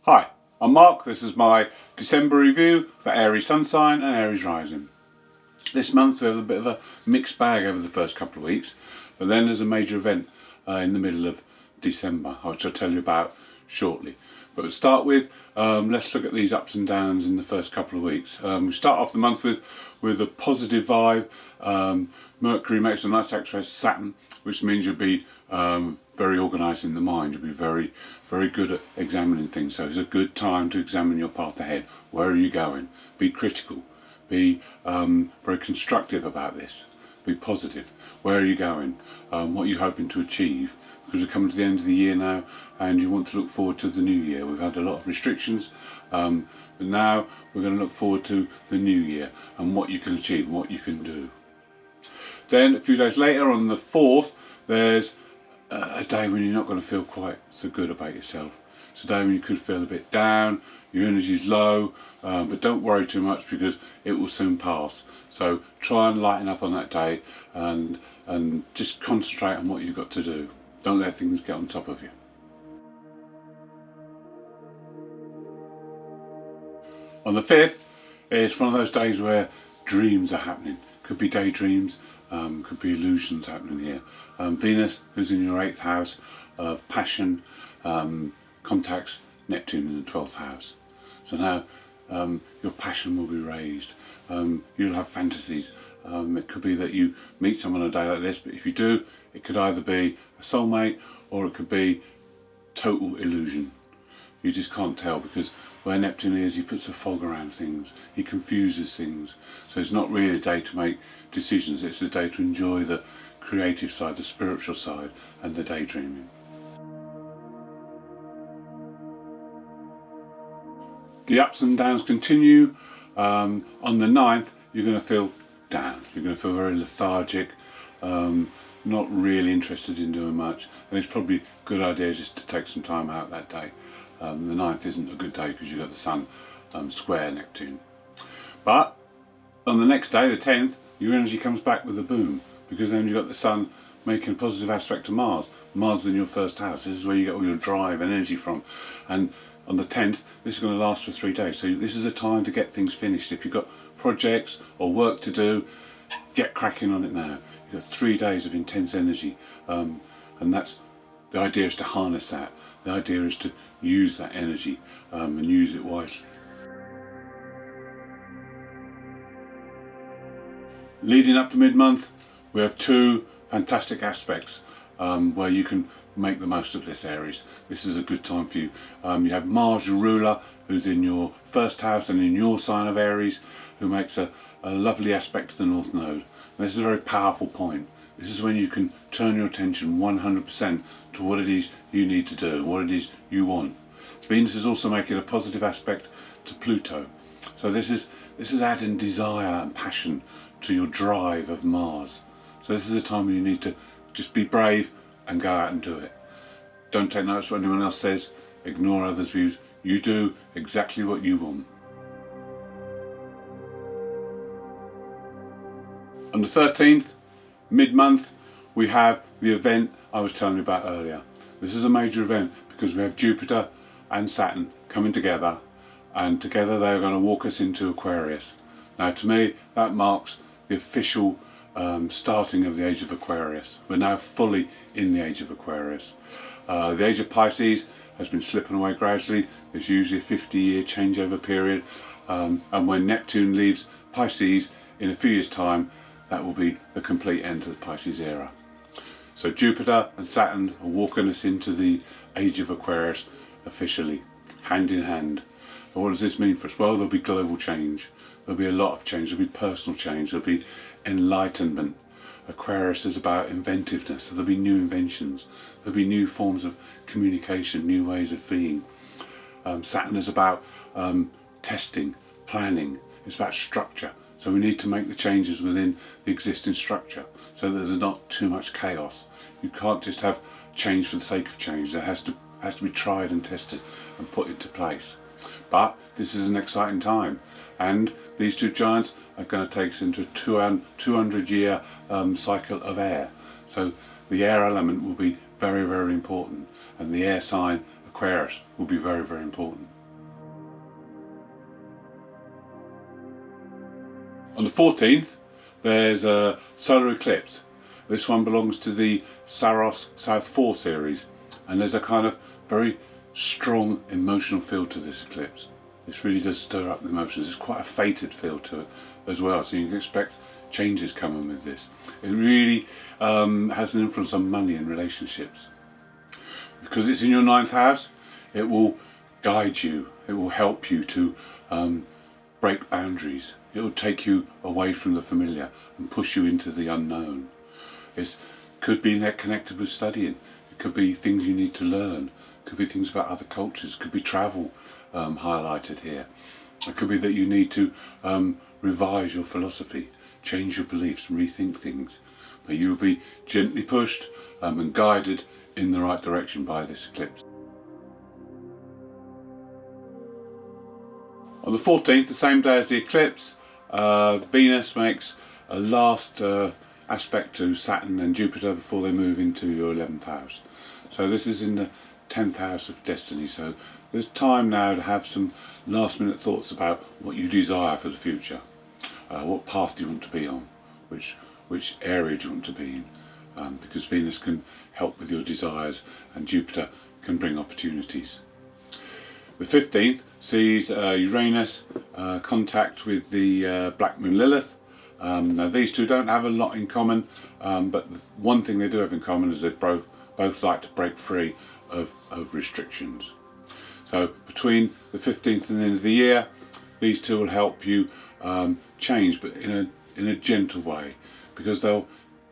Hi, I'm Mark. This is my December review for Aries Sun sign and Aries rising. This month we have a bit of a mixed bag over the first couple of weeks, but then there's a major event in the middle of December, which I'll tell you about shortly. But to start with, let's look at these ups and downs in the first couple of weeks. We start off the month with a positive vibe. Mercury makes a nice aspect to Saturn, which means you'll be very organised in the mind. You'll be very, very good at examining things. So it's a good time to examine your path ahead. Where are you going? Be critical. Be very constructive about this. Be positive. Where are you going? What are you hoping to achieve? Because we're coming to the end of the year now and you want to look forward to the new year. We've had a lot of restrictions, but now we're going to look forward to the new year and what you can achieve, what you can do. Then a few days later, on the 4th, there's a day when you're not going to feel quite so good about yourself. It's a day when you could feel a bit down, your energy's low, but don't worry too much because it will soon pass. So try and lighten up on that day and just concentrate on what you've got to do. Don't let things get on top of you. On the 5th, it's one of those days where dreams are happening. Could be daydreams, could be illusions happening here. Venus, who's in your 8th house of passion, contacts Neptune in the 12th house. So now your passion will be raised. You'll have fantasies. It could be that you meet someone on a day like this, but if you do, it could either be a soulmate or it could be total illusion. You just can't tell because where Neptune is, he puts a fog around things, he confuses things. So it's not really a day to make decisions, it's a day to enjoy the creative side, the spiritual side and the daydreaming. The ups and downs continue. On the 9th, you're going to feel down. You're going to feel very lethargic, not really interested in doing much, and it's probably a good idea just to take some time out that day. The 9th isn't a good day because you've got the Sun square Neptune. But on the next day, the 10th, your energy comes back with a boom because then you've got the Sun making a positive aspect to Mars. Mars is in your 1st house. This is where you get all your drive and energy from. And on the 10th, this is going to last for 3 days. So this is a time to get things finished. If you've got projects or work to do, get cracking on it now. You've got 3 days of intense energy. And that's the idea, is to harness that. The idea is to use that energy and use it wisely. Leading up to mid-month, we have 2 fantastic aspects where you can make the most of this, Aries. This is a good time for you. You have Mars, your ruler, who's in your 1st house and in your sign of Aries, who makes a lovely aspect to the North Node. And this is a very powerful point. This is when you can turn your attention 100% to what it is you need to do, what it is you want. Venus is also making a positive aspect to Pluto. So this is adding desire and passion to your drive of Mars. So this is a time when you need to just be brave and go out and do it. Don't take notice what anyone else says, ignore others' views. You do exactly what you want. On the 13th, mid-month, we have the event I was telling you about earlier. This is a major event because we have Jupiter and Saturn coming together, and together they are going to walk us into Aquarius. Now to me, that marks the official starting of the age of Aquarius. We're now fully in the age of Aquarius. The age of Pisces has been slipping away gradually. There's usually a 50-year changeover period, and when Neptune leaves Pisces in a few years' time, that will be the complete end of the Pisces era. So Jupiter and Saturn are walking us into the age of Aquarius officially, hand in hand. And what does this mean for us? Well, there'll be global change. There'll be a lot of change. There'll be personal change. There'll be enlightenment. Aquarius is about inventiveness. So there'll be new inventions. There'll be new forms of communication, new ways of being. Saturn is about testing, planning. It's about structure. So we need to make the changes within the existing structure so that there's not too much chaos. You can't just have change for the sake of change. There has to be tried and tested and put into place. But this is an exciting time, and these 2 giants are going to take us into a 200-year cycle of air. So the air element will be very, very important, and the air sign Aquarius will be very, very important. On the 14th, there's a solar eclipse. This one belongs to the Saros South 4 series, and there's a kind of very strong emotional feel to this eclipse. This really does stir up the emotions. There's quite a fated feel to it as well, so you can expect changes coming with this. It really has an influence on money and relationships. Because it's in your 9th house, it will guide you, it will help you to break boundaries. It will take you away from the familiar and push you into the unknown. It could be connected with studying, it could be things you need to learn, it could be things about other cultures, it could be travel highlighted here. It could be that you need to revise your philosophy, change your beliefs, rethink things. But you will be gently pushed and guided in the right direction by this eclipse. On the 14th, the same day as the eclipse, Venus makes a last aspect to Saturn and Jupiter before they move into your 11th house. So this is in the 10th house of destiny, so there's time now to have some last minute thoughts about what you desire for the future. What path do you want to be on? Which area do you want to be in? Because Venus can help with your desires and Jupiter can bring opportunities. The 15th sees Uranus contact with the Black Moon Lilith. Now these two don't have a lot in common, but the one thing they do have in common is they both like to break free of restrictions. So between the 15th and the end of the year, these two will help you change, but in a gentle way, because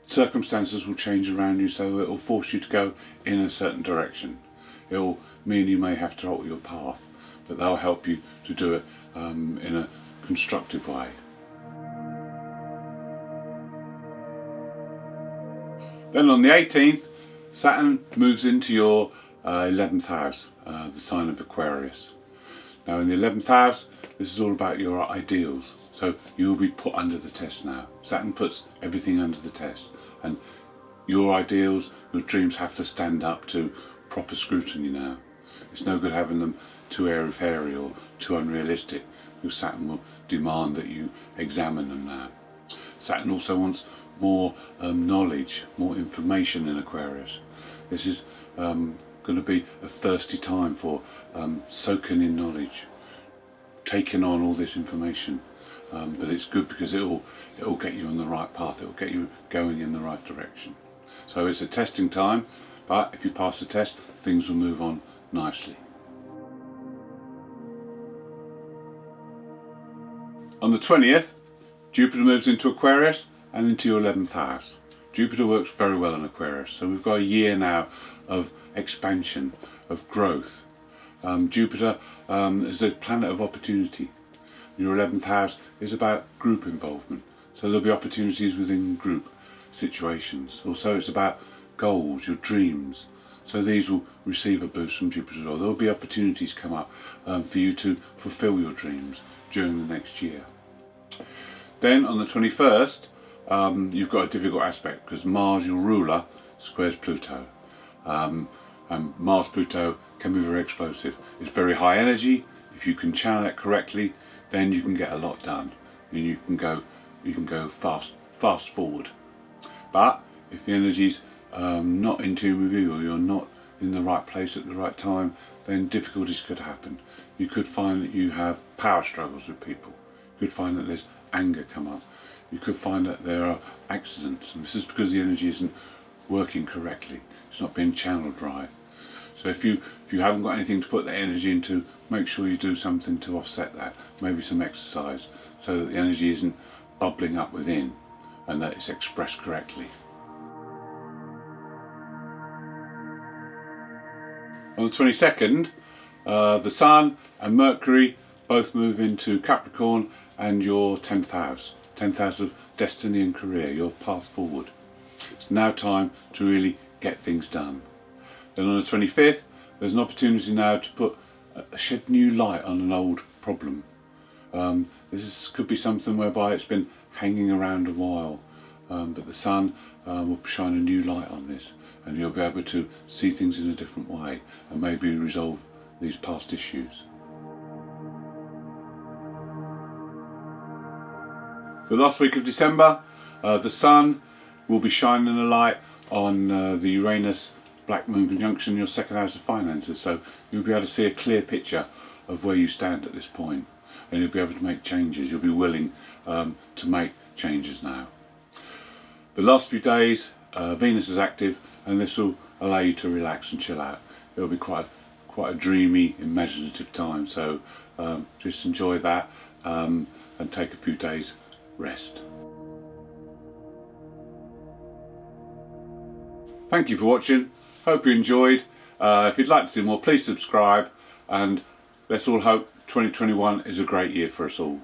circumstances will change around you, so it will force you to go in a certain direction. It will mean you may have to alter your path, but they'll help you to do it in a constructive way. Then on the 18th, Saturn moves into your 11th house, the sign of Aquarius. Now in the 11th house, this is all about your ideals. So you will be put under the test now. Saturn puts everything under the test, and your ideals, your dreams have to stand up to proper scrutiny now. It's no good having them too airy-fairy or too unrealistic, because Saturn will demand that you examine them now. Saturn also wants more knowledge, more information in Aquarius. This is going to be a thirsty time for soaking in knowledge, taking on all this information. But it's good because it will get you on the right path, it will get you going in the right direction. So it's a testing time, but if you pass the test, things will move on nicely. On the 20th, Jupiter moves into Aquarius and into your 11th house. Jupiter works very well in Aquarius, so we've got a year now of expansion, of growth. Jupiter is a planet of opportunity. Your 11th house is about group involvement, so there'll be opportunities within group situations. Also it's about goals, your dreams, so these will receive a boost from Jupiter as well. There'll be opportunities come up for you to fulfill your dreams during the next year. Then on the 21st, you've got a difficult aspect because Mars, your ruler, squares Pluto. And Mars-Pluto can be very explosive. It's very high energy. If you can channel it correctly, then you can get a lot done. And you can go fast forward. But if the energy's not in tune with you, or you're not in the right place at the right time, then difficulties could happen. You could find that you have power struggles with people. You could find that there's anger come up. You could find that there are accidents, and this is because the energy isn't working correctly. It's not being channeled right. So if you haven't got anything to put that energy into, make sure you do something to offset that. Maybe some exercise, so that the energy isn't bubbling up within and that it's expressed correctly. On the 22nd, the Sun and Mercury both move into Capricorn and your 10th house. 10th house of destiny and career, your path forward. It's now time to really get things done. Then on the 25th, there's an opportunity now to shed new light on an old problem. This could be something whereby it's been hanging around a while, but the Sun will shine a new light on this, and you'll be able to see things in a different way and maybe resolve these past issues. The last week of December, the sun will be shining a light on the Uranus Black Moon conjunction in your second house of finances, so you'll be able to see a clear picture of where you stand at this point, and you'll be able to make changes. You'll be willing to make changes now. The last few days, Venus is active, and this will allow you to relax and chill out. It'll be quite a dreamy, imaginative time, so just enjoy that and take a few days rest. Thank you for watching. Hope you enjoyed. If you'd like to see more, please subscribe, and let's all hope 2021 is a great year for us all.